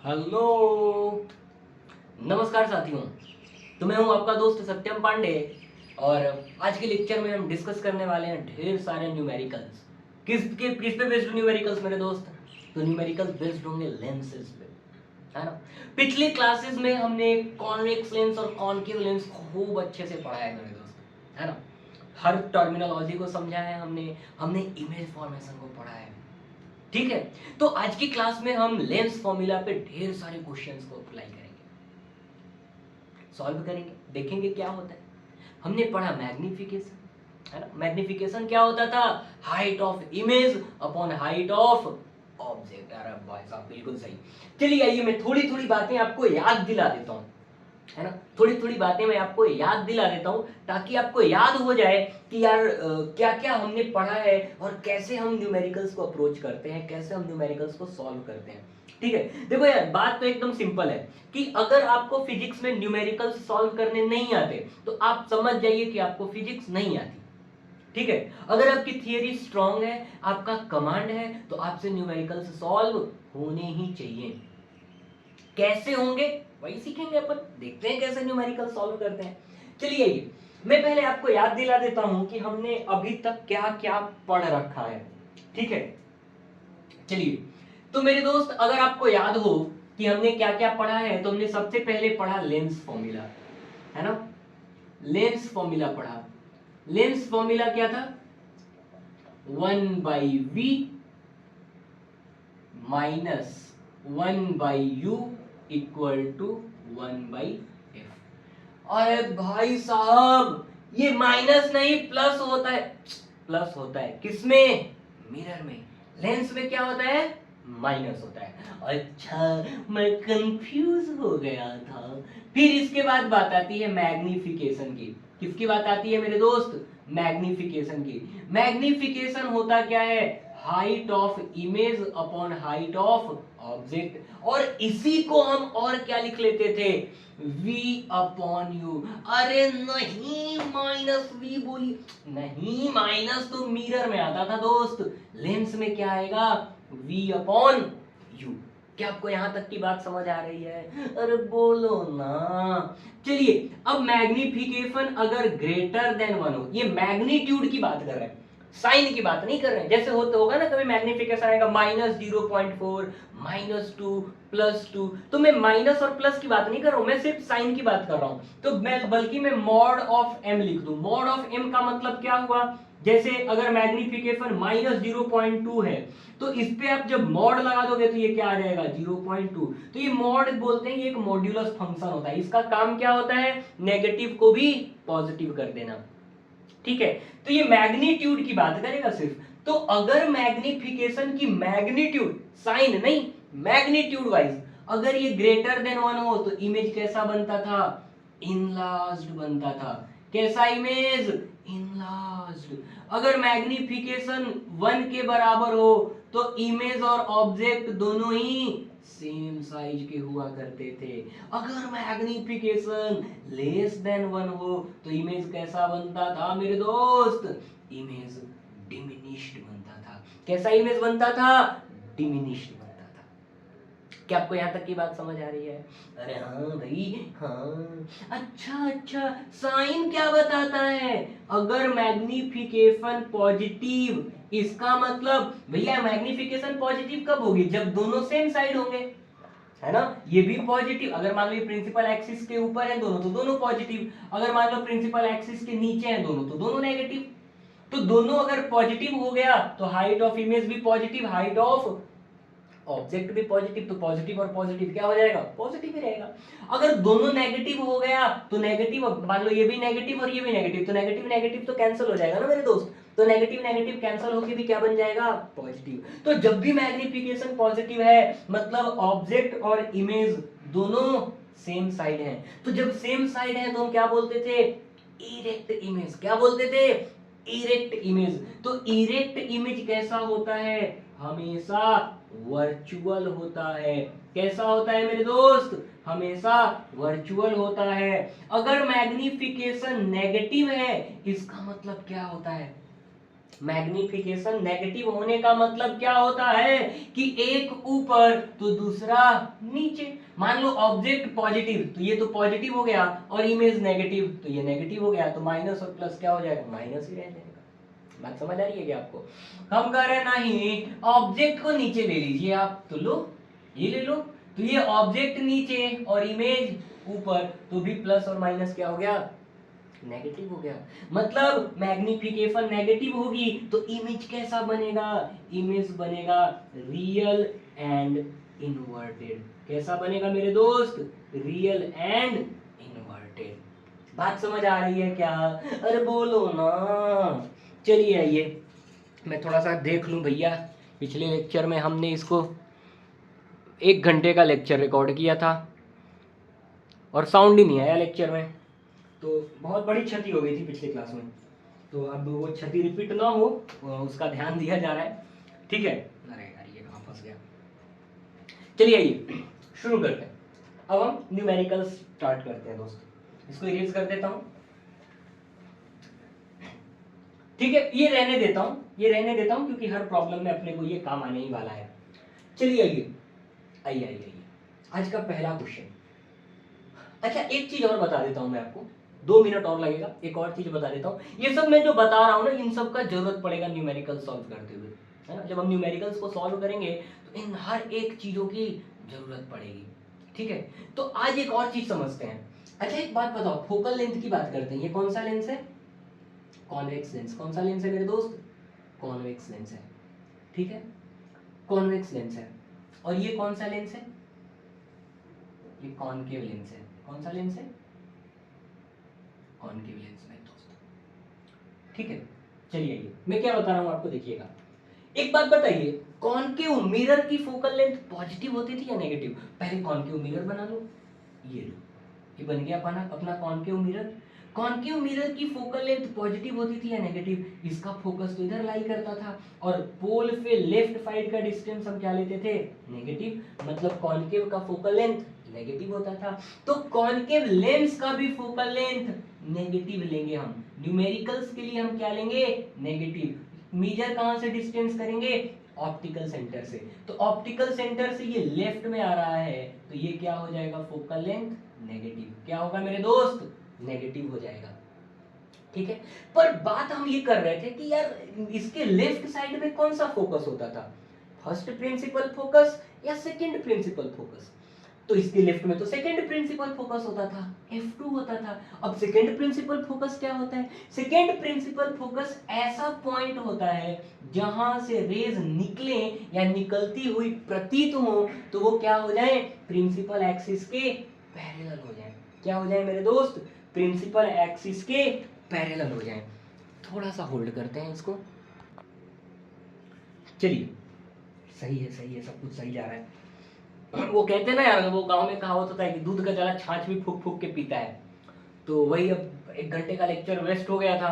Hello, नमस्कार साथियों। तो मैं हूं आपका दोस्त सत्यम पांडे और आज के लेक्चर में हम डिस्कस करने वाले हैं ढेर सारे न्यूमेरिकल्स। किस पे बेस्ड न्यूमेरिकल्स मेरे दोस्त? तो न्यूमेरिकल्स बेस्ड होंगे लेंसेज पे, है ना। पिछली क्लासेस में हमने कॉन्वेक्स लेंस और कॉनकेव लेंस खूब अच्छे से पढ़ा है मेरे दोस्त, है ना। हर टर्मिनोलॉजी को समझा है हमने हमने इमेज फॉर्मेशन को पढ़ा है, ठीक है। तो आज की क्लास में हम लेंस फॉर्मूला पे ढेर सारे क्वेश्चंस को अप्लाई करेंगे, सॉल्व करेंगे, देखेंगे क्या होता है। हमने पढ़ा मैग्निफिकेशन, है ना। मैग्निफिकेशन क्या होता था? Height of image upon height of object. अरे भाई साहब बिल्कुल सही। चलिए आइए मैं थोड़ी थोड़ी बातें आपको याद दिला देता हूँ, है ना। थोड़ी थोड़ी बातें मैं आपको याद दिला देता हूँ ताकि आपको याद हो जाए कि यार क्या क्या हमने पढ़ा है और कैसे हम न्यूमेरिकल्स को अप्रोच करते हैं, कैसे हम न्यूमेरिकल्स को सॉल्व करते हैं, ठीक है। देखो यार बात तो एकदम सिंपल है कि अगर आपको फिजिक्स में न्यूमेरिकल्स सॉल्व करने नहीं आते तो आप समझ जाइए कि आपको फिजिक्स नहीं आती, ठीक है। अगर आपकी थियरी स्ट्रांग है, आपका कमांड है, तो आपसे न्यूमेरिकल्स सॉल्व होने ही चाहिए। कैसे होंगे वही सीखेंगे अपन, देखते हैं कैसे न्यूमेरिकल सॉल्व करते हैं। चलिए ये मैं पहले आपको याद दिला देता हूं कि हमने अभी तक क्या क्या पढ़ रखा है, ठीक है। चलिए तो मेरे दोस्त अगर आपको याद हो कि हमने क्या क्या पढ़ा है, तो हमने सबसे पहले पढ़ा लेंस फॉर्मूला, है ना। लेंस फॉर्मूला पढ़ा। लेंस फॉर्मूला क्या था? 1/v minus 1/u equal to 1/f। अरे भाई साहब ये माइनस नहीं प्लस होता है। प्लस होता है किसमें? मिरर में। लेंस में क्या होता है? माइनस होता है। अच्छा मैं कंफ्यूज हो गया था। फिर इसके बाद बात आती है मैग्निफिकेशन की। किसकी बात आती है मेरे दोस्त? मैग्निफिकेशन की। मैग्निफिकेशन होता क्या है? Height of image upon height of object. और इसी को हम और क्या लिख लेते थे? v upon you. अरे नहीं माइनस v बोली नहीं, माइनस तो मिरर में आता था दोस्त, लेंस में क्या आएगा? v upon you. क्या आपको यहां तक की बात समझ आ रही है? अरे बोलो ना। चलिए अब मैग्निफिकेशन अगर ग्रेटर देन 1 हो, ये मैग्नीट्यूड की बात कर रहे हैं, साइन की बात नहीं कर रहे हैं। जैसे होता होगा ना कभी मैग्निफिकेशन आएगा -0.4 -2 +2, तो मैं माइनस और प्लस की बात नहीं कर रहा हूं, मैं सिर्फ साइन की बात कर रहा हूं। तो मैं बल्कि मैं मॉड ऑफ m लिख दूं। मॉड ऑफ m का मतलब क्या हुआ? जैसे अगर मैग्निफिकेशन -0.2 है तो इस पे आप जब मॉड लगा दोगे तो ये क्या आ जाएगा? 0.2। तो ये मॉड बोलते हैं, ये एक मॉड्यूलस फंक्शन होता है। इसका काम क्या होता है? नेगेटिव को भी पॉजिटिव कर देना, ठीक है। तो ये मैग्नीट्यूड की बात करेगा सिर्फ। तो अगर मैग्निफिकेशन की मैग्नीट्यूड, साइन नहीं, मैग्नीट्यूड वाइज अगर ये ग्रेटर देन 1 हो तो इमेज कैसा बनता था? इनलार्ज्ड बनता था। कैसा इमेज? इनलार्ज्ड। अगर मैग्निफिकेशन 1 के बराबर हो तो इमेज और ऑब्जेक्ट दोनों ही सेम साइज के हुआ करते थे। अगर मैग्निफिकेशन लेस देन 1 हो तो इमेज कैसा बनता था मेरे दोस्त? इमेज डिमिनिश्ड बनता था। कैसा इमेज बनता था? डिमिनिश्ड बनता था। क्या आपको यहां तक की बात समझ आ रही है? अरे हाँ भाई हाँ। अच्छा अच्छा, साइन क्या बताता है? अगर मैग्निफिकेशन पॉजिटिव, इसका मतलब भैया मैग्निफिकेशन पॉजिटिव कब होगी? जब दोनों सेम साइड होंगे, है ना। ये भी पॉजिटिव। अगर मान लो ये प्रिंसिपल एक्सिस के ऊपर है दोनों तो दोनों पॉजिटिव, अगर मान लो प्रिंसिपल एक्सिस के नीचे है दोनों तो दोनों नेगेटिव। तो दोनों अगर पॉजिटिव हो गया तो हाइट ऑफ इमेज भी पॉजिटिव, हाइट ऑफ ऑब्जेक्ट भी पॉजिटिव, तो पॉजिटिव और पॉजिटिव क्या हो जाएगा? पॉजिटिव ही रहेगा। अगर दोनों नेगेटिव हो गया तो नेगेटिव, मान लो ये भी नेगेटिव और ये भी नेगेटिव, तो नेगेटिव नेगेटिव तो कैंसिल हो जाएगा ना मेरे दोस्त। तो नेगेटिव नेगेटिव कैंसिल होके भी क्या बन जाएगा? पॉजिटिव। तो जब भी मैग्निफिकेशन पॉजिटिव है मतलब ऑब्जेक्ट और इमेज दोनों सेम साइड है। तो जब सेम साइड है तो हम क्या बोलते थे? Erect image. क्या बोलते थे? Erect image. तो इरेक्ट इमेज कैसा होता है? हमेशा वर्चुअल होता है। कैसा होता है मेरे दोस्त? हमेशा वर्चुअल होता है। अगर मैग्निफिकेशन नेगेटिव है इसका मतलब क्या होता है? मैग्निफिकेशन नेगेटिव होने का मतलब क्या होता है कि एक ऊपर तो दूसरा नीचे। मान लो ऑब्जेक्ट पॉजिटिव तो ये तो पॉजिटिव हो गया, और इमेज नेगेटिव तो ये नेगेटिव हो गया, तो माइनस और प्लस क्या हो जाएगा, माइनस ही रह जाएगा। बात समझ आ रही है क्या आपको? हम कह रहे नहीं, ऑब्जेक्ट को नीचे ले लीजिए आप, तो लो ये ले लो, तो ये ऑब्जेक्ट नीचे और इमेज ऊपर, तो भी प्लस और माइनस क्या हो गया, नेगेटिव हो गया। मतलब मैग्निफिकेशन नेगेटिव होगी तो इमेज कैसा बनेगा, इमेज बनेगा रियल एंड इनवर्टेड। कैसा बनेगा मेरे दोस्त, रियल एंड इनवर्टेड। बात समझ आ रही है क्या? अरे बोलो ना। चलिए आइए मैं थोड़ा सा देख लूं भैया, पिछले लेक्चर में हमने इसको 1 घंटे का लेक्चर रिकॉर्ड किया था और साउंड ही नहीं आया लेक्चर में, तो बहुत बड़ी क्षति हो गई थी पिछले क्लास में। तो अब वो क्षति रिपीट ना हो उसका ध्यान दिया जा रहा है, ठीक है। अरे यार ये कहाँ फंस गया। चलिए आइए शुरू करते हैं। अब हम न्यूमेरिकल स्टार्ट करते हैं दोस्त, इसको इरेज कर देता हूँ, ठीक है। ये रहने देता हूँ क्योंकि हर प्रॉब्लम में अपने को ये काम आने ही वाला है। चलिए आइए आइए आइए आइए आज का पहला क्वेश्चन। अच्छा एक चीज और बता देता हूं मैं आपको, 2 मिनट और लगेगा, एक और चीज बता देता हूँ। ये सब मैं जो बता रहा हूँ ना, इन सब का जरूरत पड़ेगा न्यूमेरिकल सॉल्व करते हुए, है ना। जब हम न्यूमेरिकल्स को सॉल्व करेंगे तो इन हर एक चीजों की जरूरत पड़ेगी, ठीक है। तो आज एक और चीज समझते हैं। अच्छा एक बात बताओ, फोकल लेंथ की बात करते हैं, ये कौन सा लेंस है, कॉन्वेक्स लेंस। कौन सा लेंस है मेरे दोस्त, कॉन्वेक्स लेंस है, ठीक है, कॉन्वेक्स लेंस है। और ये कौन सा लेंस है, ये कॉनकेव लेंस है। कौन सा लेंस है, कॉनकेव लेंस में दोस्तों, ठीक है। चलिए आइए मैं क्या बता रहा हूं आपको, देखिएगा। एक बात बताइए, कॉनकेव मिरर की फोकल लेंथ पॉजिटिव होती थी या नेगेटिव? पहले कॉनकेव मिरर बना लो, ये लो, ये बन गया अपना कॉनकेव मिरर। कॉनकेव मिरर की फोकल लेंथ पॉजिटिव होती थी या नेगेटिव? इसका फोकस तो इधर लाई करता था, और पोल पे लेफ्ट साइड का डिस्टेंस हम क्या लेते थे, नेगेटिव। मतलब कॉनकेव का फोकल लेंथ नेगेटिव होता था, तो कॉनकेव लेंस का भी फोकल लेंथ नेगेटिव लेंगे हम। न्यूमेरिकल्स के लिए हम क्या लेंगे, नेगेटिव। मेजर कहां से डिस्टेंस करेंगे, ऑप्टिकल सेंटर से। तो ऑप्टिकल सेंटर से ये लेफ्ट में आ रहा है, तो ये क्या हो जाएगा, फोकल लेंथ नेगेटिव। क्या होगा मेरे दोस्त, नेगेटिव हो जाएगा, ठीक है। पर बात हम ये कर रहे थे कि यार इसके लेफ्ट साइड में कौन सा फोकस होता था, फर्स्ट प्रिंसिपल फोकस या सेकंड प्रिंसिपल फोकस? तो इसके लेफ्ट में तो सेकंड प्रिंसिपल फोकस होता था, F2 होता था। अब सेकंड प्रिंसिपल फोकस क्या होता है, सेकंड प्रिंसिपल फोकस ऐसा पॉइंट होता है जहां से रेज निकले या निकलती हुई प्रतीत हो, तो वो क्या हो जाए, प्रिंसिपल एक्सिस के पैरेलल हो जाए। क्या हो जाए मेरे दोस्त, प्रिंसिपल एक्सिस के पैरेलल हो जाए। थोड़ा सा होल्ड करते हैं इसको, चलिए सही है, सब कुछ सही जा रहा है। वो कहते हैं ना यार, वो गांव में कहावत होता है कि दूध का जला छाछ भी फूक फूक के पीता है। तो वही, अब 1 घंटे का लेक्चर वेस्ट हो गया था,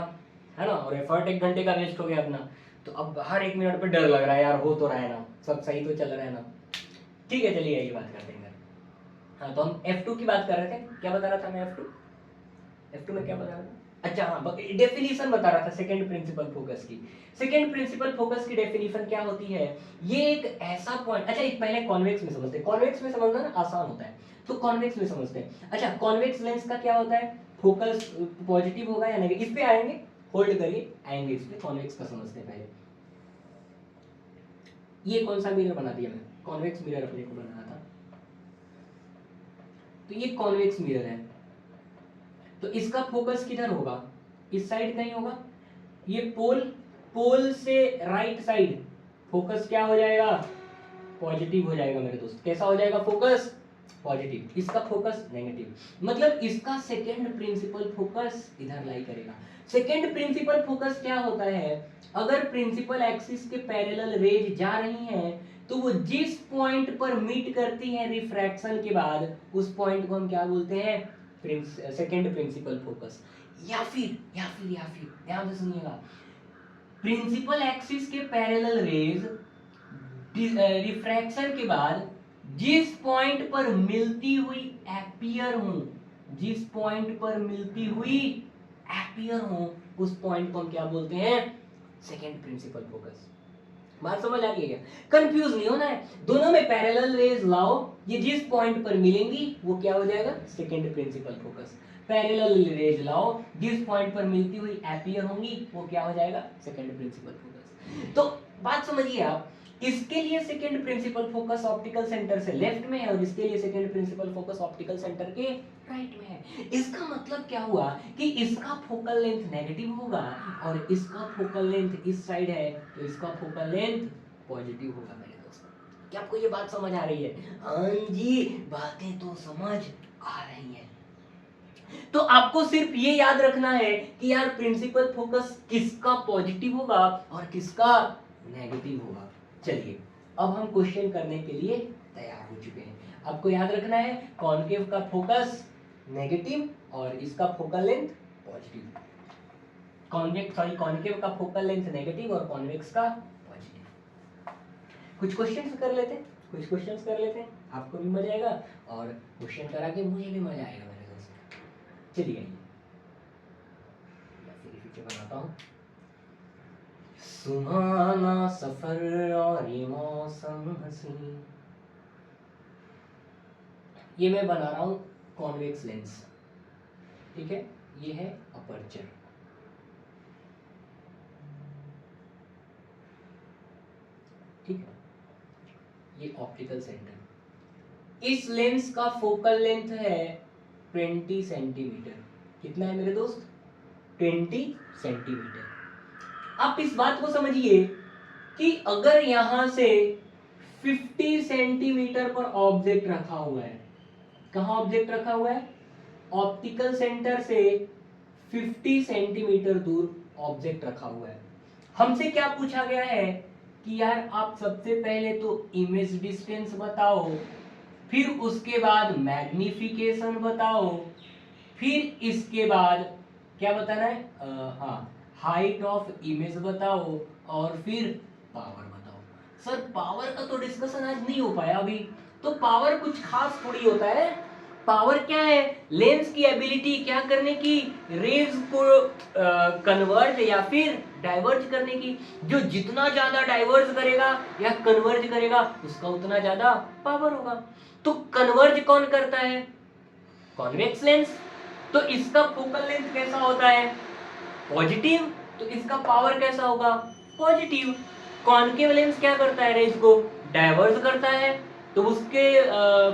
है ना, और एफर्ट 1 घंटे का वेस्ट हो गया अपना। तो अब हर 1 मिनट पे डर लग रहा है यार, हो तो रहा है ना, सब सही तो चल रहा है ना। ठीक है चलिए यही बात करते हैं। हाँ तो हम F2 की बात कर रहे थे, क्या बता रहा था मैं, F2 में क्या बता रहा था, अच्छा हाँ डेफिनेशन बता रहा था सेकंड प्रिंसिपल फोकस की। सेकंड प्रिंसिपल फोकस की डेफिनेशन क्या होती है, ये एक ऐसा पॉइंट, अच्छा एक पहले कॉन्वेक्स में समझते हैं, कॉन्वेक्स में समझना ना आसान होता है, तो कॉन्वेक्स में समझते हैं। अच्छा कॉन्वेक्स लेंस का क्या होता है, फोकस पॉजिटिव होगा या नेगेटिव, इस पे आएंगे, होल्ड करिए, आएंगे इस पे। कॉन्वेक्स का समझते हैं पहले। ये कौन सा मिरर बना दिया मैं, कॉन्वेक्स मिरर अपने को बनाना था, तो ये कॉन्वेक्स मिरर है, तो इसका फोकस किधर होगा, इस साइड कहीं होगा। ये पोल से राइट साइड फोकस क्या हो जाएगा, पॉजिटिव हो जाएगा मेरे दोस्त। कैसा हो जाएगा फोकस, पॉजिटिव। इसका फोकस नेगेटिव, मतलब इसका सेकंड प्रिंसिपल फोकस इधर लाई करेगा। सेकंड प्रिंसिपल फोकस क्या होता है, अगर प्रिंसिपल एक्सिस के पैरेलल रेज जा रही हैं तो वो जिस पॉइंट पर मीट करती है रिफ्रैक्शन के बाद, उस पॉइंट को हम क्या बोलते हैं, सेकंड प्रिंसिपल फोकस। या फिर ध्यान से सुनिएगा, प्रिंसिपल एक्सिस के पैरेलल रेज रिफ्रैक्शन के बाद जिस पॉइंट पर मिलती हुई एपियर हो, जिस पॉइंट पर मिलती हुई एपियर हो, उस पॉइंट को हम क्या बोलते हैं, सेकेंड प्रिंसिपल फोकस। बात समझ आ गई है? कंफ्यूज नहीं होना है, दोनों में पैरेलल रेज लाओ, ये जिस पॉइंट पर मिलेंगी वो क्या हो जाएगा? Second principal focus. Parallel rays लाओ, जिस पॉइंट पर मिलती हुई अपीयर होंगी वो क्या हो जाएगा? Second principal focus. तो बात समझिए आप, इसके लिए second principal focus optical centre से लेफ्ट में है और इसके लिए second principal focus optical centre के राइट में है। इसका मतलब क्या हुआ कि इसका फोकल लेंथ नेगेटिव होगा और इसका फोकल लेंथ इस साइड है, तो इसका फोकल लेंथ पॉजिटिव होगा मेरे दोस्तों। क्या आपको ये बात समझ आ रही है? हाँ जी, बातें तो समझ आ रही है। तो आपको सिर्फ ये याद रखना है कि यार प्रिंसिपल फोकस किसका पॉजिटिव होगा और किसका नेगेटिव होगा। चलिए अब हम क्वेश्चन करने के लिए तैयार हो चुके हैं। आपको याद रखना है कॉनकेव का फोकस नेगेटिव और इसका फोकल लेंथ पॉजिटिव। कॉनकेव का फोकल लेंथ नेगेटिव और कॉन्वेक्स का पॉजिटिव। कुछ क्वेश्चंस कर लेते हैं, आपको भी मजा आएगा और क्वेश्चन करा के मुझे भी मजा आएगा मेरे दोस्त। चलिए आइए फिर बनाता हूँ। सुहाना सफर और ये मौसम हसी, ये मैं बना रहा हूं कॉन्वेक्स लेंस, ठीक है? ये है अपर्चर, ठीक है? ये ऑप्टिकल सेंटर। इस लेंस का फोकल लेंथ है 20 सेंटीमीटर। कितना है मेरे दोस्त? 20 सेंटीमीटर। आप इस बात को समझिए कि अगर यहां से 50 सेंटीमीटर पर ऑब्जेक्ट रखा हुआ है, कहां ऑब्जेक्ट रखा हुआ है? ऑप्टिकल सेंटर से 50 सेंटीमीटर दूर ऑब्जेक्ट रखा हुआ है। हमसे क्या पूछा गया है कि यार आप सबसे पहले तो इमेज डिस्टेंस बताओ, फिर उसके बाद मैग्निफिकेशन बताओ, फिर इसके बाद क्या बताना है? हाँ, हाइट ऑफ इमेज बताओ और फिर पावर बताओ। सर पावर का तो डिस्कशन आज नहीं हो पाया अभी, तो पावर कुछ खास थोड़ी होता है। पावर क्या है? लेंस की एबिलिटी क्या करने की? रेज को कन्वर्ज या फिर डाइवर्ज करने की। जो जितना ज्यादा डाइवर्ज करेगा या कन्वर्ज करेगा उसका उतना ज्यादा पावर होगा। तो कन्वर्ज कौन करता है? Convex lens. तो इसका फोकल लेंथ कैसा होता है? पॉजिटिव। तो इसका पावर कैसा होगा? पॉजिटिव। कॉनकेव लेंस क्या करता है? रेज को डाइवर्ज करता है, तो उसके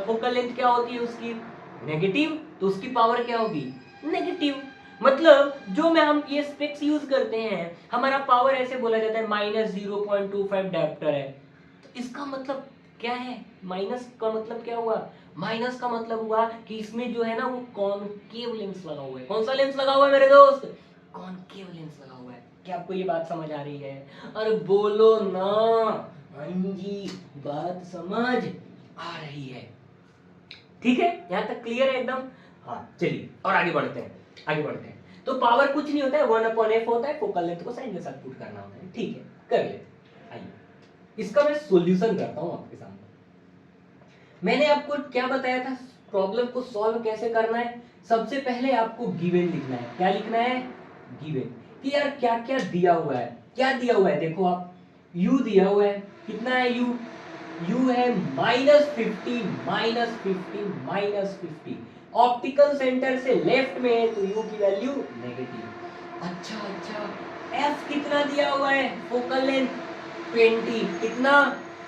फोकल लेंथ क्या होती है उसकी? नेगेटिव। तो उसकी पावर क्या होगी? नेगेटिव। मतलब जो में हम ये स्पेक्स यूज करते हैं, हमारा पावर ऐसे बोला जाता है -0.25 डायोप्टर है। तो इसका मतलब क्या है? माइनस का मतलब क्या हुआ? माइनस का मतलब हुआ कि इसमें जो है ना वो कॉनकेव लेंस लगा हुआ है। कौन सा लेंस लगा हुआ है मेरे दोस्त? कॉनकेव लेंस लगा हुआ है। क्या आपको ये बात समझ आ रही है? अरे बोलो ना। हाँ जी, बात समझ आ रही है। ठीक है, यहां तक क्लियर है एकदम? हाँ चलिए और आगे बढ़ते हैं। तो पावर कुछ नहीं होता है, 1/f होता है। फोकल लेंथ को साइन के साथ पुट करना होता है। ठीक है, कर लेते। आइए इसका मैं सॉल्यूशन करता हूं आपके सामने। मैंने आपको क्या बताया था प्रॉब्लम को सॉल्व कैसे करना है? सबसे पहले आपको गिवन लिखना है। क्या लिखना है? गिवन। कि यार क्या क्या दिया हुआ है। क्या दिया हुआ है? देखो आप, u दिया हुआ है। कितना है u? u है -50 -50 ऑप्टिकल सेंटर से लेफ्ट में है, तो u की वैल्यू नेगेटिव। अच्छा, f कितना दिया हुआ है? Focal length 20। कितना?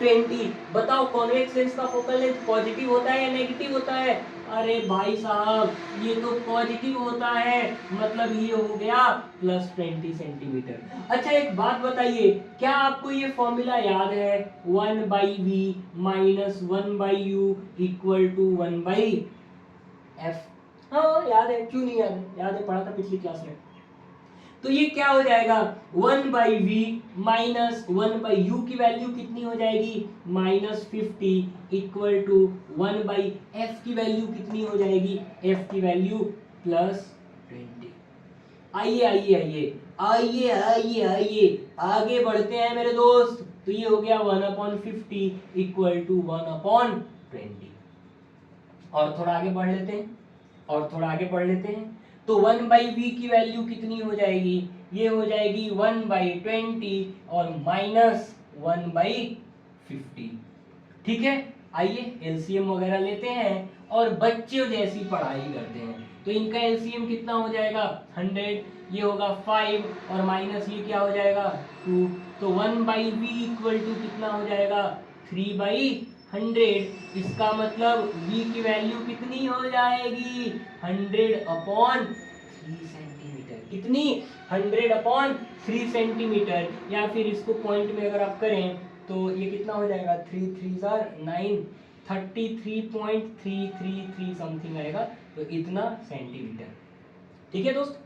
20। बताओ कॉन्वेक्स लेंस का फोकल लेंथ पॉजिटिव होता है या नेगेटिव होता है? अरे भाई साहब, ये तो पॉजिटिव होता है, मतलब ये हो गया +20 सेंटीमीटर। अच्छा एक बात बताइए, क्या आपको ये फॉर्मूला याद है? 1/v - 1/u = 1/f। हाँ याद है, क्यों नहीं याद है? याद है, पढ़ा था पिछली क्लास में। तो ये क्या हो जाएगा? 1/v - 1/u की वैल्यू कितनी हो जाएगी? -50 = 1/f की वैल्यू कितनी हो जाएगी? f की वैल्यू +20। आइए आगे बढ़ते हैं मेरे दोस्त। तो ये हो गया 1/50 = 1/20। और थोड़ा आगे बढ़ लेते हैं। तो 1/v की वैल्यू कितनी हो जाएगी? ये हो जाएगी 1/20 और -1/50। ठीक है, आइए एलसीएम वगैरह लेते हैं और बच्चों जैसी पढ़ाई करते हैं। तो इनका एलसीएम कितना हो जाएगा 100, ये होगा 5 और माइनस ये क्या हो जाएगा 2। तो 1/v इक्वल टू कितना हो जाएगा 3/100। इसका मतलब v की वैल्यू कितनी हो जाएगी 100/3 सेंटीमीटर। कितनी 100/3 सेंटीमीटर, या फिर इसको पॉइंट में अगर आप करें तो ये कितना हो जाएगा 3 3 9, 33.333 समथिंग आएगा। तो इतना सेंटीमीटर। ठीक है दोस्त,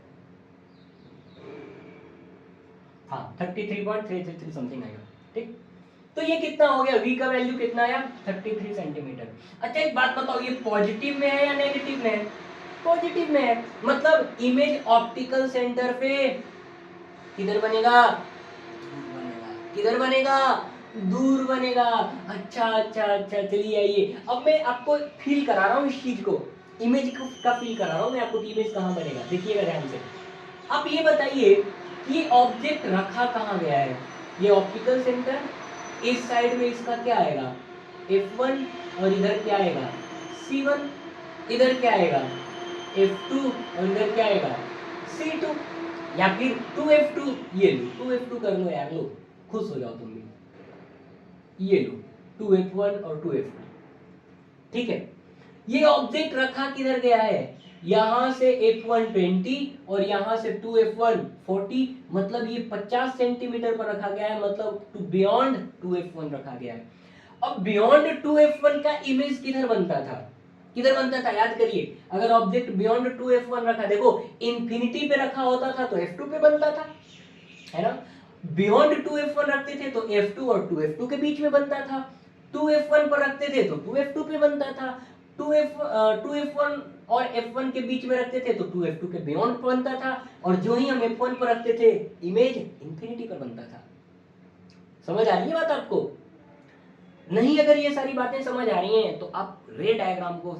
हाँ 33.333 समथिंग आएगा। ठीक, तो ये कितना हो गया, v का वैल्यू कितना आया 33 सेंटीमीटर। अच्छा एक बात बताओ, ये पॉजिटिव में है या नेगेटिव में है? पॉजिटिव में है, मतलब इमेज ऑप्टिकल सेंटर पे किधर बनेगा, किधर बनेगा, दूर बनेगा। अच्छा अच्छा अच्छा, चलिए आइए अब मैं आपको फील करा रहा हूँ इस चीज को, इमेज का फील करा रहा हूँ मैं आपको कि इमेज कहाँ बनेगा। देखिएगा ध्यान से, आप ये बताइए कि ये ऑब्जेक्ट रखा कहाँ गया है। ये ऑप्टिकल सेंटर, इस साइड में इसका क्या आएगा F1 और इधर क्या आएगा C1, इधर क्या आएगा F2 और इधर क्या आएगा C2, या फिर 2F2। ये लो 2F2 कर लो यार, लो खुश हो जाओ तुम भी, ये लो 2F1 और 2F2। ठीक है, ये ऑब्जेक्ट रखा किधर गया है, यहां से F1 20 और यहां से 2F1 40, मतलब ये 50 सेंटीमीटर पर रखा गया है, मतलब टू बियॉन्ड 2F1 रखा गया है। अब बियॉन्ड 2F1 का इमेज किधर बनता था, किधर बनता था याद करिए। अगर ऑब्जेक्ट बियॉन्ड 2F1 रखा, देखो इंफिनिटी पे रखा होता था तो F2 पे बनता था, है ना। बियॉन्ड 2F1 रखते थे तो F2 और 2F2 के बीच में बनता था, 2F1 पर रखते थे तो 2F2 पे बनता था, 2F1 और F1 के बीच में रखते थे तो 2F2 के बियॉन्ड बनता था, और जो ही हम F1 पर रखते थे इमेज इंफिनिटी पर बनता था। समझ आ रही है बात आपको? नहीं, अगर ये सारी बातें समझ आ रही हैं तो आप रे डायग्राम को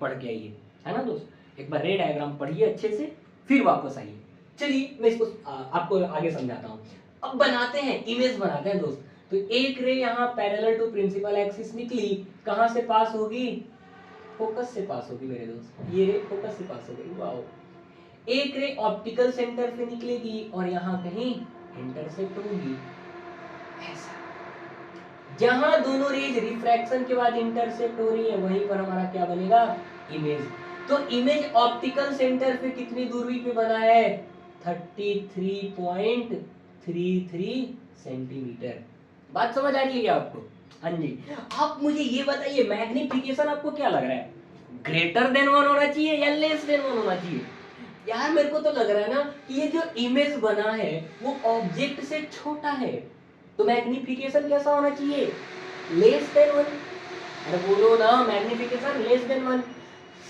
पढ़ के आइए, है ना दोस्त। एक बार रे डायग्राम पढ़िए अच्छे से, फिर वापस आइए। चलिए मैं इसको आपको आगे समझाता हूँ। अब बनाते हैं, इमेज बनाते हैं दोस्त। तो एक रे यहाँ पैरेलल टू प्रिंसिपल एक्सिस निकली, कहाँ से पास होगी, फोकस से पास होगी मेरे दोस्त, ये रे फोकस से पास हो गई। वाओ, एक रे ऑप्टिकल सेंटर से निकलेगी और यहाँ कहीं इंटरसेक्ट होगी, ऐसा। जहां दोनों रेज रिफ्रैक्शन के बाद इंटरसेक्ट हो रही है वहीं पर हमारा क्या बनेगा, इमेज। तो इमेज ऑप्टिकल सेंटर पे कितनी दूरी पे बना है 33.33 सेंटीमीटर। बात समझ आ रही है क्या आपको? हाँ जी। आप मुझे ये बताइए, मैग्निफिकेशन आपको क्या लग रहा है, ग्रेटर देन 1 होना चाहिए या लेस देन 1 होना चाहिए? यार मेरे को तो लग रहा है ना कि ये जो इमेज बना है वो ऑब्जेक्ट से छोटा है, तो मैग्निफिकेशन कैसा होना चाहिए, लेस देन 1। अरे बोलो ना, मैग्निफिकेशन लेस देन 1।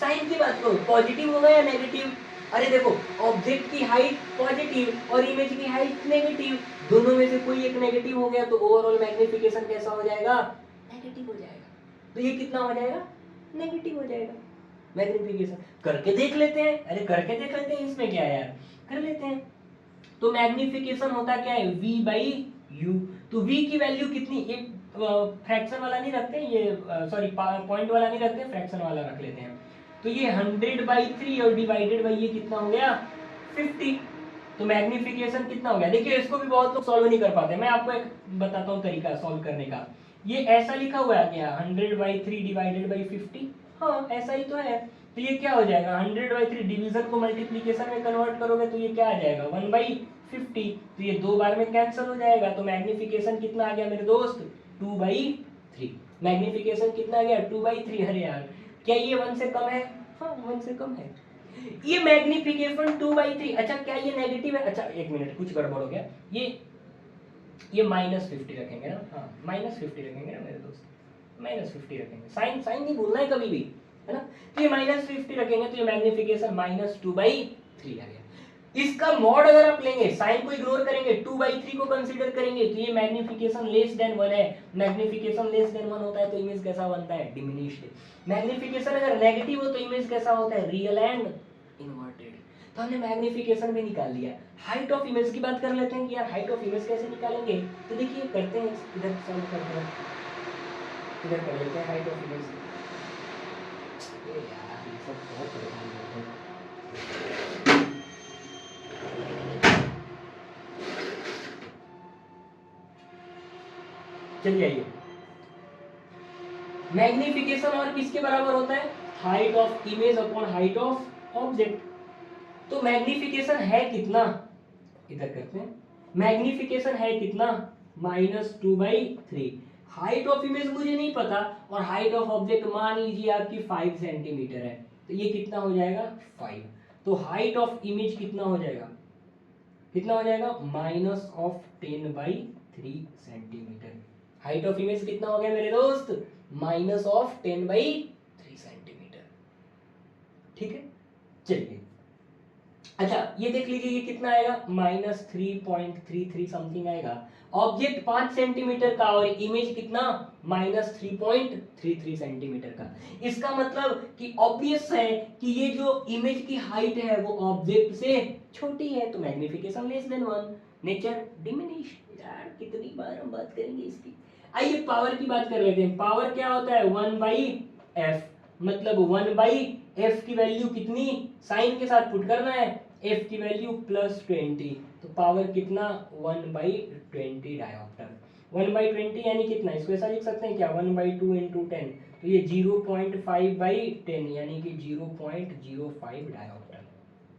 साइन की बात करो, पॉजिटिव होगा या नेगेटिव? अरे देखो, ऑब्जेक्ट की हाइट पॉजिटिव और इमेज की हाइट नेगेटिव, दोनों में से कोई एक नेगेटिव हो गया तो ओवरऑल मैग्निफिकेशन कैसा हो जाएगा, नेगेटिव हो जाएगा। तो ये कितना हो जाएगा, नेगेटिव हो जाएगा मैग्निफिकेशन। करके देख लेते हैं, अरे करके देख लेते हैं, इसमें क्या है यार, कर लेते हैं। तो मैग्निफिकेशन होता क्या है V/U। तो V की वैल्यू कितनी, एक फ्रैक्शन वाला नहीं रखते ये, सॉरी पॉइंट वाला नहीं रखते, फ्रैक्शन वाला रख लेते हैं। तो ये 100/3 और डिवाइडेड बाई ये कितना हो गया 50। तो मैग्निफिकेशन कितना हो गया, देखिए इसको भी बहुत लोग सॉल्व नहीं कर पाते, मैं आपको एक बताता हूँ तरीका सॉल्व करने का। ये ऐसा लिखा हुआ है क्या 100/3 डिवाइडेड बाई 50, हाँ ऐसा ही तो है। तो ये क्या हो जाएगा 100/3, डिवीजन को मल्टीप्लीकेशन में कन्वर्ट करोगे तो ये क्या आ जाएगा 1/50। तो ये दो बार में कैंसिल हो जाएगा, तो मैग्निफिकेशन कितना आ गया मेरे दोस्त 2/3। मैग्निफिकेशन कितना आ गया 2/3। अरे यार क्या ये 1 से कम है, हाँ 1 से कम है। ये मैग्निफिकेशन 2/3। अच्छा क्या ये नेगेटिव है, अच्छा एक मिनट कुछ गड़बड़ हो गया, ये -50 रखेंगे ना, हाँ -50 रखेंगे ना मेरे दोस्त, -50 रखेंगे, साइन साइन नहीं भूलना है कभी भी, है ना। तो ये -50 रखेंगे तो ये मैग्निफिकेशन -2/3 आ गया। इसका मॉड अगर आप लेंगे, साइन को इग्नोर करेंगे, 2/3 को कंसीडर करेंगे तो ये मैग्निफिकेशन लेस देन 1 है। मैग्निफिकेशन लेस देन 1 होता है तो इमेज कैसा बनता है, डिमिनिश्ड। मैग्निफिकेशन अगर नेगेटिव हो तो इमेज कैसा होता है, रियल एंड इन्वर्टेड। तो हमने मैग्निफिकेशन भी निकाल लिया। हाइट ऑफ इमेज की बात कर लेते हैं कि यार हाइट ऑफ इमेज कैसे निकालेंगे। तो देखिए करते हैं, इधर सॉल्व करते हैं, इधर कर लेते हैं हाइट ऑफ इमेज। यार ये सब बहुत परेशान करते हैं। चलिए आइए, मैग्निफिकेशन और किसके बराबर होता है, height of image upon height of object. तो मैग्निफिकेशन है कितना, इधर करते हैं, मैग्निफिकेशन है कितना -2/3। हाइट ऑफ इमेज मुझे नहीं पता और हाइट ऑफ ऑब्जेक्ट मान लीजिए आपकी 5 सेंटीमीटर है, तो ये कितना हो जाएगा 5। तो हाइट ऑफ इमेज कितना हो जाएगा, कितना हो जाएगा -10/3 सेंटीमीटर। हाइट ऑफ इमेज कितना हो गया मेरे दोस्त, -10/3 सेंटीमीटर। ठीक है, चलिए अच्छा ये देख लीजिए ये कितना आएगा, -3.33 समथिंग आएगा। ऑब्जेक्ट 5 सेंटीमीटर का और इमेज कितना, -3.33 सेंटीमीटर का। इसका मतलब कि ऑब्वियस है कि ये जो इमेज की हाइट है वो ऑब्जेक्ट से छोटी है, तो magnification less than 1, nature diminish. यार कितनी बार हम बात करेंगे इसकी। आइए पावर की बात कर लेते हैं। पावर क्या होता है, 1/f, मतलब 1/f की वैल्यू कितनी, साइन के साथ पुट करना है, f की वैल्यू +20, तो पावर कितना 1/20 डायोप्टर। 1/20 यानी कितना, इसको ऐसा लिख सकते हैं क्या, 1/2 × 10, तो ये 0.5/10 यानी कि 0.05 डायोप्टर।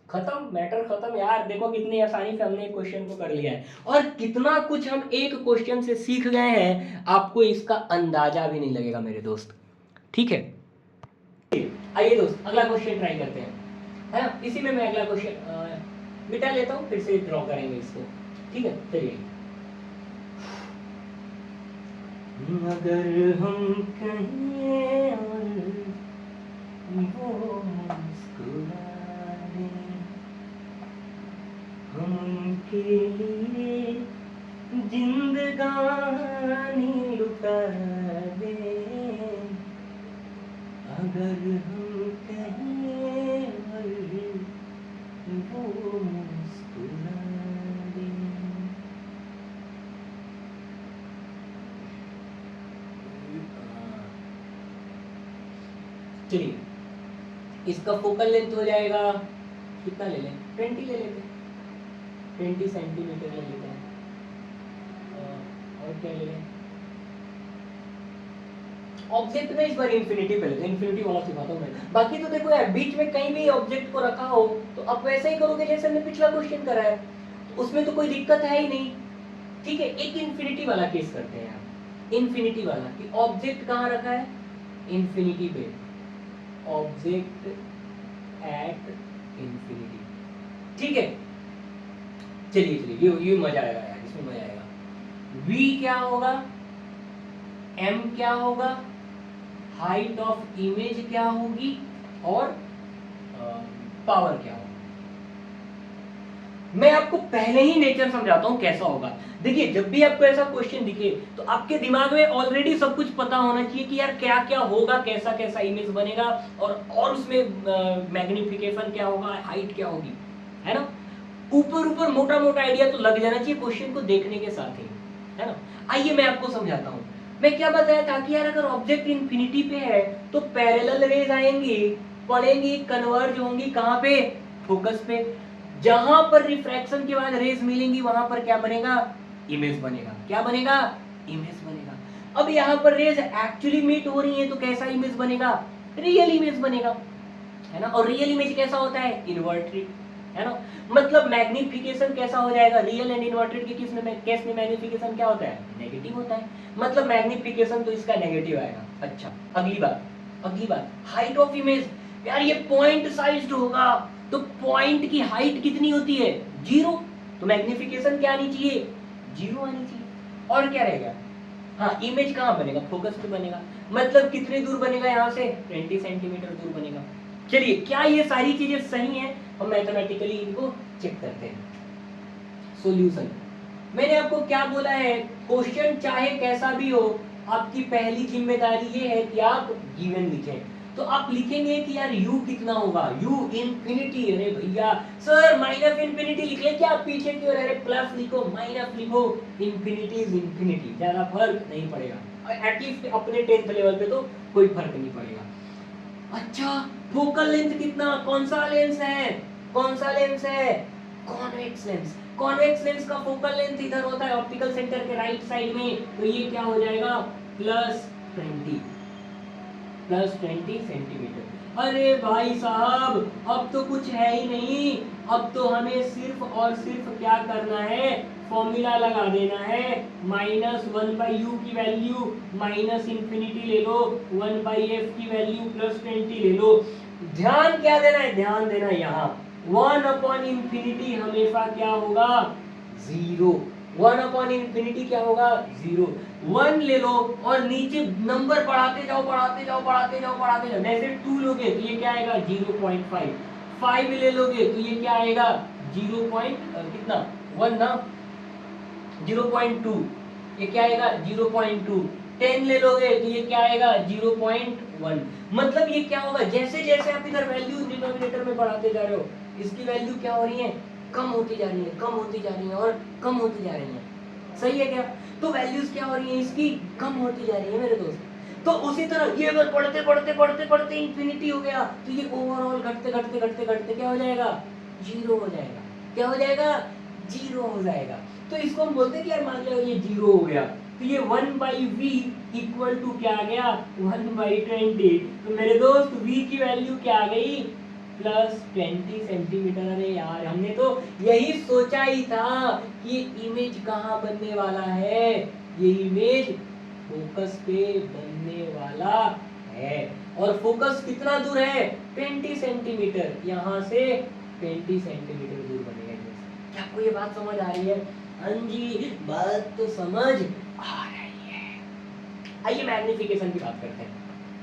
खत्म, मैटर खत्म। यार देखो कितनी आसानी से हमने क्वेश्चन को कर लिया है और कितना कुछ हम एक क्वेश्चन से सीख गए हैं, आपको इसका अंदाजा भी नहीं लगेगा मेरे दोस्त। ठीक है, आइए दोस्त अगला क्वेश्चन ट्राई करते हैं, है ना। इसी में मैं अगला क्वेश्चन मिटा लेता हूँ, फिर से ड्रॉ करेंगे इसको। ठीक है, चलिए। अगर हम कहें और वो मुस्कुरा दें, हम उनके लिए जिंदगानी लुटा दें, अगर हम कहें और वो मुस्कुरा दें। चलिए इसका फोकल लेंथ हो जाएगा, कितना ले लें, 20 ले लेते हैं, 20 सेंटीमीटर ले लेते हैं। और क्या ले लें, ऑब्जेक्ट में इस बार इंफिनिटी पे लेते हैं, इंफिनिटी वाला सिखाता हूं मैं। बाकी तो देखो यार बीच में कहीं भी ऑब्जेक्ट को रखा हो तो आप वैसे ही करोगे जैसे हमने पिछला क्वेश्चन करा है, तो उसमें तो कोई दिक्कत है ही नहीं। ठीक है, एक इंफिनिटी वाला केस करते हैं यार, इंफिनिटी वाला कि ऑब्जेक्ट कहाँ रखा है, इंफिनिटी पे, ऑब्जेक्ट एट इंफिनिटी। ठीक है, चलिए चलिए ये मजा आएगा यार, इसमें मजा आएगा। v क्या होगा, m क्या होगा, हाइट ऑफ इमेज क्या होगी और पावर क्या होगा। मैं आपको पहले ही नेचर समझाता हूं कैसा होगा। देखिए जब भी आपको ऐसा क्वेश्चन दिखे तो आपके दिमाग में ऑलरेडी सब कुछ पता होना चाहिए कि यार क्या क्या होगा, कैसा कैसा इमेज बनेगा और उसमें मैग्निफिकेशन क्या होगा, हाइट क्या होगी, है ना। ऊपर ऊपर मोटा मोटा आइडिया तो लग जाना चाहिए क्वेश्चन को देखने के साथ ही, है ना। आइए मैं आपको समझाता हूँ। मैं क्या बताया था कि यार अगर ऑब्जेक्ट इंफिनिटी पे है तो पैरेलल रेज आएंगी, पड़ेंगी, कन्वर्ज होंगी कहाँ पे, फोकस पे। जहां पर रिफ्रैक्शन के बाद रेज मिलेंगी वहां पर क्या बनेगा, इमेज बनेगा। क्या बनेगा, इमेज बनेगा। अब यहाँ पर रेज एक्चुअली मीट हो रही है तो कैसा इमेज बनेगा, रियल इमेज बनेगा, है ना। और रियल इमेज कैसा होता है, इन्वर्टेड, है ना। मतलब मैग्निफिकेशन कैसा हो जाएगा, रियल एंड इन्वर्टेड के केस में मैग्निफिकेशन क्या होता है, नेगेटिव होता है। मतलब मैग्निफिकेशन तो इसका नेगेटिव आएगा। अच्छा अगली बात हाइट ऑफ इमेज। यार ये पॉइंट साइज्ड होगा तो पॉइंट की हाइट कितनी होती है, 0, तो मैग्निफिकेशन क्या आनी चाहिए, 0 आनी चाहिए। और क्या रहेगा, हाँ इमेज कहाँ बनेगा, फोकस पे बनेगा। मतलब कितने दूर बनेगा, यहाँ से 20 सेंटीमीटर दूर बनेगा। चलिए क्या ये सारी चीजें सही हैं, हम मैथमेटिकली इनको चेक करते हैं। सॉल्यूशन, मैंने आपको क्या बोला है, क्वेश्चन चाहे कैसा भी हो आपकी पहली जिम्मेदारी ये है कि आप गिवन लिखें। तो आप लिखेंगे कि यार u कितना होगा, u इंफिनिटी। अरे भैया सर माइनस इंफिनिटी लिख ले, क्या आप पीछे की ओर, अरे प्लस लिखो माइनस लिखो, इंफिनिटी इज इंफिनिटी, ज्यादा फर्क नहीं पड़ेगा, एटलीस्ट अपने 10th लेवल पे तो कोई फर्क नहीं पड़ेगा। अच्छा फोकल लेंथ कितना, कौन सा लेंस है, कौन सा लेंस है, कॉन्वेक्स लेंस। कॉन्वेक्स लेंस का फोकल लेंथ इधर होता है ऑप्टिकल सेंटर के राइट साइड में, तो ये क्या हो जाएगा प्लस 20 सेंटीमीटर। अरे भाई साहब अब तो कुछ है ही नहीं, अब तो हमें सिर्फ और सिर्फ क्या करना है, फॉर्मूला लगा देना है, -1/u की वैल्यू माइनस इंफिनिटी ले लो, 1/f की वैल्यू +20 ले लो। ध्यान क्या देना है, ध्यान देना यहाँ 1/इंफिनिटी हमेशा क्या होगा, 0। 1/इंफिनिटी क्या होगा, 0। 1 ले लो और नीचे नंबर बढ़ाते जाओ बढ़ाते जाओ बढ़ाते जाओ बढ़ाते जाओ, जैसे 2 लोगे तो ये क्या आएगा 0.5, 5 ले लोगे तो ये क्या आएगा 0 कितना 1 ना, 0.2, ये क्या आएगा 0.2। 10 ले लोगे तो ये क्या आएगा 0.1। मतलब ये क्या होगा, जैसे जैसे आप इधर वैल्यू डिनोमिनेटर में बढ़ाते जा रहे हो, इसकी वैल्यू क्या हो रही है, कम होती जा रही है, कम होती जा रही है और कम होती जा रही है। सही है क्या, तो वैल्यूज क्या हो रही है इसकी, कम होती जा रही है मेरे दोस्त। तो उसी तरह ये अगर बढ़ते बढ़ते बढ़ते बढ़ते इंफिनिटी हो गया तो ये ओवरऑल घटते घटते घटते घटते क्या हो जाएगा, 0 हो जाएगा। क्या हो जाएगा, 0 हो जाएगा। तो इसको हम बोलते हैं कि यार मान लो ये 0 हो गया, तो ये 1/v इक्वल टू क्या आ गया 1/20। तो मेरे दोस्त v की वैल्यू क्या आ गई, +20 सेंटीमीटर। अरे यार हमने तो यही सोचा ही था कि इमेज कहाँ बनने वाला है, ये इमेज फोकस पे बनने वाला है। और फोकस कितना दूर है, 20 सेंटीमीटर, यहाँ से 20 सेंटीमीटर दूर बनेगा। क्या आपको ये बात समझ आ रही है, हाँ जी बात तो समझ आ रही है। आइए मैग्निफिकेशन की बात करते हैं,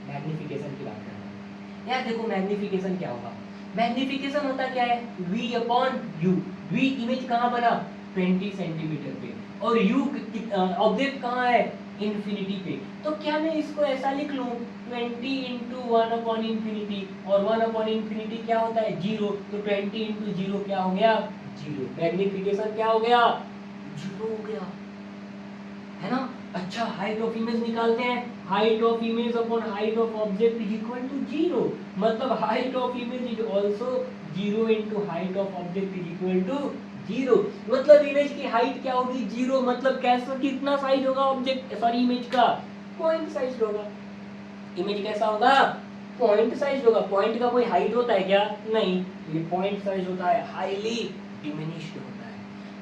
मैग्निफिकेशन की बात करते हैं। यार देखो मैग्निफिकेशन क्या होगा, मैग्निफिकेशन होता क्या है, v/u। v इमेज कहाँ बना 20 सेंटीमीटर पे, और u ऑब्जेक्ट कहाँ है इंफिनिटी पे। तो क्या मैं इसको ऐसा लिख लूं 20 × 1/इंफिनिटी, और 1/इंफिनिटी क्या होता है 0, तो 20 × 0 क्या हो गया 0। मैग्निफिकेशन क्या हो गया 0 हो गया, है ना। अच्छा हाइट ऑफ इमेज निकालते हैं, height of image upon height of object is equal to 0। मतलब height of image is also 0 × height of object is equal to 0। मतलब इमेज की हाइट क्या होगी 0, मतलब कैसा कितना साइज होगा ऑब्जेक्ट सॉरी इमेज का, पॉइंट साइज होगा। इमेज कैसा होगा, पॉइंट साइज होगा। पॉइंट का कोई हाइट होता है क्या, नहीं, ये पॉइंट साइज होता है, हाईली डिमिनिश्ड होता है।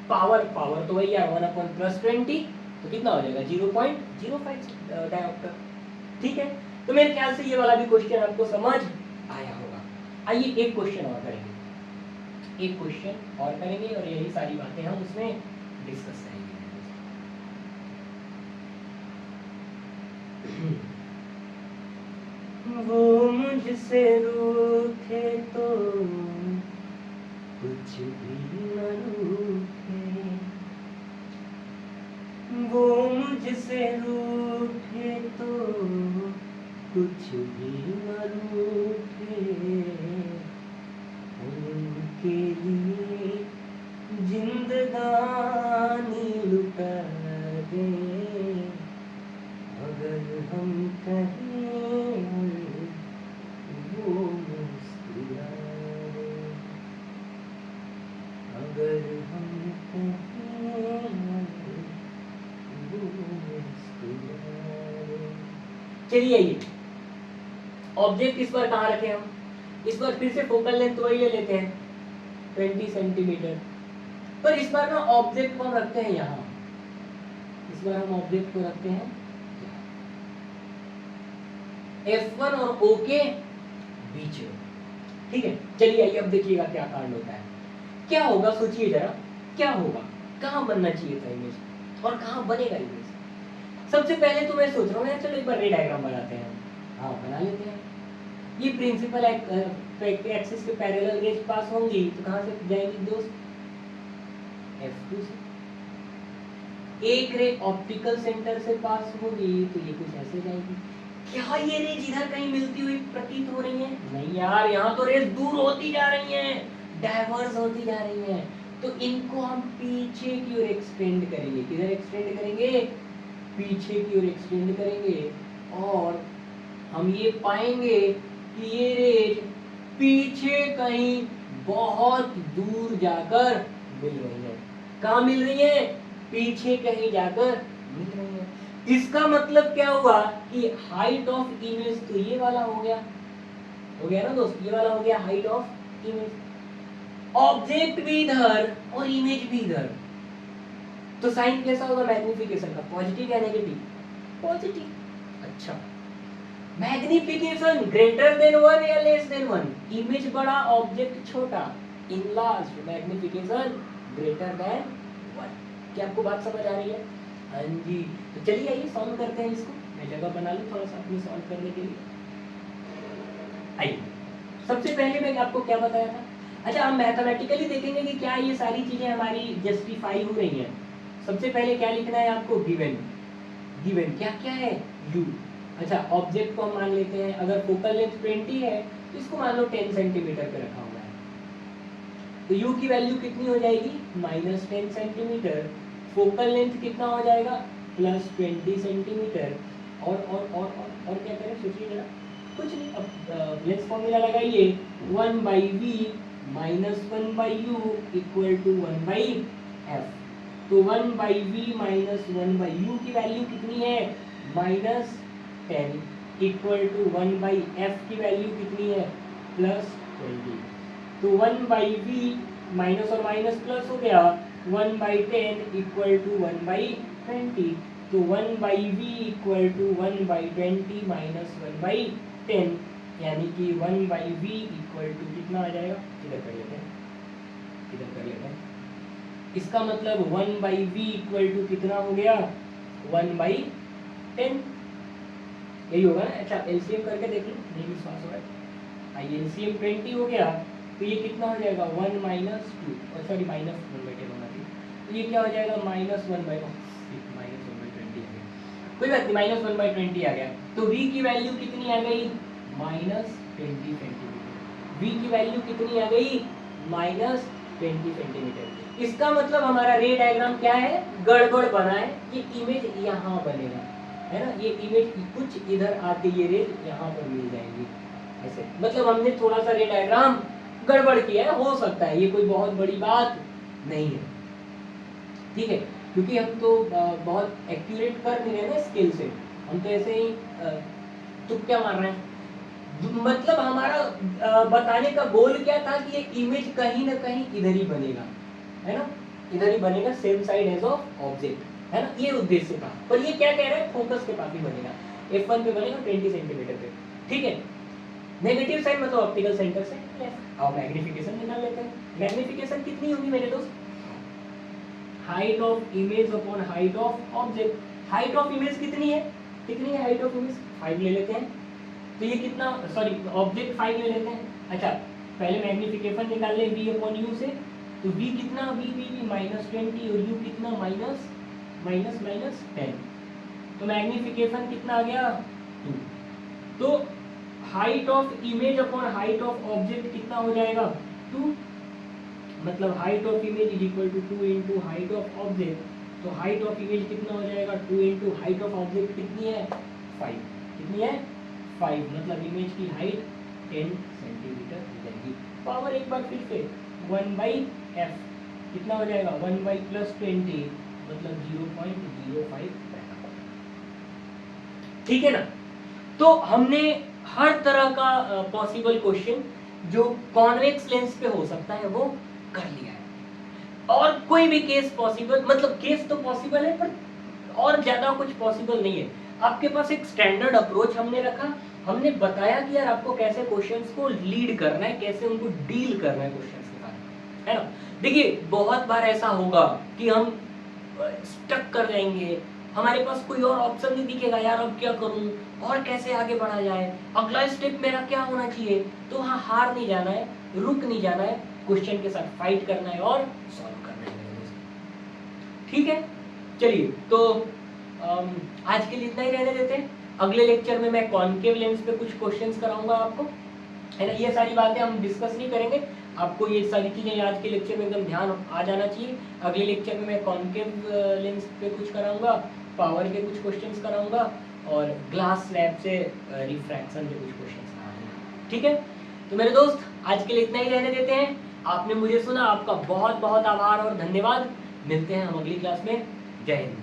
पावर तो वही है 1/+20, तो कितना हो जाएगा 0.05 डायोप्टर। ठीक है, तो मेरे ख्याल से ये वाला भी क्वेश्चन आपको समझ आया होगा। आइए एक क्वेश्चन और करेंगे, एक क्वेश्चन और करेंगे और यही सारी बातें हम उसमें डिस्कस करेंगे। वो मुझसे रूठे तो कुछ भी न रूठे, वो मुझसे रूठे तो कुछ भी न रूठे, उनके लिए जिंदगानी लुटा दे, अगर हम कहें वो मुस्कुराए, अगर हम कहें वो मुस्कुराए। चलिए ये ऑब्जेक्ट इस बार कहाँ रखे हम, इस बार फिर से फोकल लेंथ वही ले लेते हैं 20 सेंटीमीटर, पर इस बार ना ऑब्जेक्ट को हम रखते हैं यहाँ, इस बार हम ऑब्जेक्ट को रखते हैं F1 और O के बीच में। ठीक है, चलिए आइए अब देखिएगा क्या कांड होता है, क्या होगा सोचिए जरा, क्या होगा, कहाँ बनना चाहिए था इमेज और कहाँ बनेगा इमेज। सबसे पहले तो मैं सोच रहा हूँ यार चलो एक बार रे डायग्राम बनाते हैं, हाँ बना लेते हैं। ये प्रिंसिपल एक्सिस के पैरेलल रेज पास होंगी तो कहाँ से जाएंगी दोस्त, F2 से। एक रे ऑप्टिकल सेंटर से पास होगी तो ये कुछ ऐसे जाएगी, क्या ये रेज इधर कहीं मिलती हुई प्रतीत हो रही है? नहीं यार, यहाँ तो रेज दूर होती जा रही हैं, डाइवर्स होती जा रही हैं। तो इनको हम पीछे की ओर एक्सटेंड करेंगे। किधर एक्सटेंड करेंगे? पीछे की ओर एक्सटेंड करेंगे, और हम ये पाएंगे कि ये रेज पीछे कहीं बहुत दूर जाकर मिल रही है। कहाँ मिल रही है? पीछे कहीं जाकर मिल रही है। इसका मतलब क्या हुआ कि हाइट ऑफ इमेज तो ये वाला हो गया ना दोस्त, ये वाला हो गया हाइट ऑफ इमेज। ऑब्जेक्ट भी इधर और इमेज भी इधर, तो साइन कैसा होगा मैग्निफिकेशन का? पॉजिटिव या नेगेटिव? पॉजिटिव। अच्छा, मैग्निफिकेशन ग्रेटर देन 1 या लेस देन 1? इमेज बड़ा ऑब्जेक्ट छोटा, इनलार्ज मैग्निफिकेशन ग्रेटर देन 1। क्या आपको बात समझ आ रही है? हाँ जी। तो चलिए आइए सॉल्व करते हैं इसको। मैं जगह बना लूं थोड़ा सा अपनी सॉल्व करने के लिए। आइए, सबसे पहले मैं आपको क्या बताया था? अच्छा, हम मैथमेटिकली देखेंगे कि क्या ये सारी चीजें हमारी जस्टिफाई हो रही हैं। सबसे पहले क्या लिखना है आपको? गिवन। गिवन क्या क्या है? u। अच्छा, ऑब्जेक्ट को हम मान लेते हैं, अगर फोकल लेंथ 20 है तो इसको मान लो 10 सेंटीमीटर पे रखा हुआ है, तो u की वैल्यू कितनी हो जाएगी? -10 सेंटीमीटर। फोकल लेंथ कितना हो जाएगा? +20 सेंटीमीटर। और क्या करें, सोचिए जरा। कुछ नहीं, अब लेंस फॉर्मूला लगाइए, 1/v -1/u = 1/f। तो 1/v -1/u की वैल्यू कितनी है? -10 = 1/f की वैल्यू कितनी है? +20। तो 1/v माइनस और माइनस प्लस हो गया, 1/10 = 1/20। तो 1/v = 1/20 - 1/10, यानी कि 1/v = कितना आ जाएगा? इधर कर लेते हैं, इधर कर लेते हैं। इसका मतलब 1/v = कितना हो गया? 1/10, यही होगा ना? अच्छा, एलसीएम करके देख लो, नहीं विश्वास हो रहा है। आइए, एलसीएम 20 हो गया, तो ये कितना हो जाएगा? 1 - 2, और सॉरी -1/10 होना चाहिए, तो ये क्या हो जाएगा? -1/20 आ गया। कोई बात नहीं, -1/20 आ गया। तो v की वैल्यू कितनी आ गई? -20 सेंटीमीटर। v की वैल्यू कितनी आ गई? -20 सेंटीमीटर। इसका मतलब हमारा रे डायग्राम क्या है? गड़बड़ बना है। ये इमेज यहाँ बनेगा, है ना? ये इमेज कुछ इधर आके ये रेज यहाँ पर मिल जाएंगी ऐसे। मतलब हमने थोड़ा सा रे डायग्राम गड़बड़ किया है, हो सकता है, ये कोई बहुत बड़ी बात नहीं है, ठीक है? क्योंकि हम तो बहुत एक्यूरेट कर नहीं रहे ना स्केल से, हम तो ऐसे ही तुक्का मार रहे हैं। मतलब हमारा बताने का गोल क्या था कि ये इमेज कहीं ना कहीं इधर ही बनेगा, है ना? इधर ही बनेगा, same side as of object, है ना? ये उद्देश्य था। पर ये क्या कह रहे हैं? फोकस के पास ही बनेगा, f1 पे बनेगा 20 सेंटीमीटर पे, ठीक है? नेगेटिव साइड मतलब ऑप्टिकल सेंटर से लेफ्ट। अब मैग्निफिकेशन निकाल लेते हैं। मैग्निफिकेशन कितनी होगी मेरे दोस्त? Height of image upon height of object. Height of image कितनी है? कितनी है हाइट ऑफ इमेज? 5 ले लेते हैं। तो ये कितना, सॉरी ऑब्जेक्ट 5 ले लेते हैं। अच्छा, पहले मैग्निफिकेशन निकाल ले v अपॉन u से। तो v कितना? v -20 और u कितना? -10। तो मैग्निफिकेशन कितना आ गया? 2। तो height of image upon height of object कितना हो जाएगा? 2। मतलब height of image is equal to 2 into height of object. तो हाइट ऑफ इमेज कितना हो जाएगा? 2 इंटू हाइट ऑफ ऑब्जेक्ट कितनी है? 5। कितनी है? 5। मतलब इमेज की हाइट 10 सेंटीमीटर हो जाएगी। पावर एक बार फिर से 1/f कितना हो जाएगा? 1/+20 मतलब 0.05, ठीक है ना? तो हमने हर तरह का पॉसिबल क्वेश्चन जो कॉन्वेक्स लेंस पे हो सकता है वो कर लिया है। और कोई भी केस पॉसिबल, मतलब केस तो पॉसिबल है पर और ज्यादा कुछ पॉसिबल नहीं है। आपके पास एक स्टैंडर्ड अप्रोच हमने रखा, हमने बताया कि यार आपको कैसे क्वेश्चंस को लीड करना है, कैसे उनको डील करना है क्वेश्चंस के साथ, है ना? देखिए, बहुत बार ऐसा होगा कि हम स्टक कर जाएंगे, हमारे पास कोई और ऑप्शन नहीं दिखेगा, यार अब क्या करूं और कैसे आगे बढ़ा जाए, अगला स्टेप मेरा क्या होना चाहिए। तो हाँ, हार नहीं जाना है, रुक नहीं जाना है, क्वेश्चन के साथ फाइट करना है और सॉल्व करना है, ठीक है? चलिए, तो आज के लिए इतना ही रहने देते हैं। अगले लेक्चर में मैं कॉन्केव लेंस पे कुछ क्वेश्चंस कराऊंगा आपको, है ना। ये सारी बातें हम डिस्कस नहीं करेंगे, आपको ये सारी चीज़ें आज के लेक्चर में एकदम ध्यान आ जाना चाहिए। अगले लेक्चर में मैं कॉन्केव लेंस पे कुछ कराऊंगा, पावर के कुछ क्वेश्चंस कराऊंगा और ग्लास स्लैब से रिफ्रैक्शन के कुछ क्वेश्चंस कराऊंगा, ठीक है। तो मेरे दोस्त आज के लिए इतना ही रहने देते हैं। आपने मुझे सुना, आपका बहुत बहुत आभार और धन्यवाद। मिलते हैं हम अगली क्लास में। जय हिंद।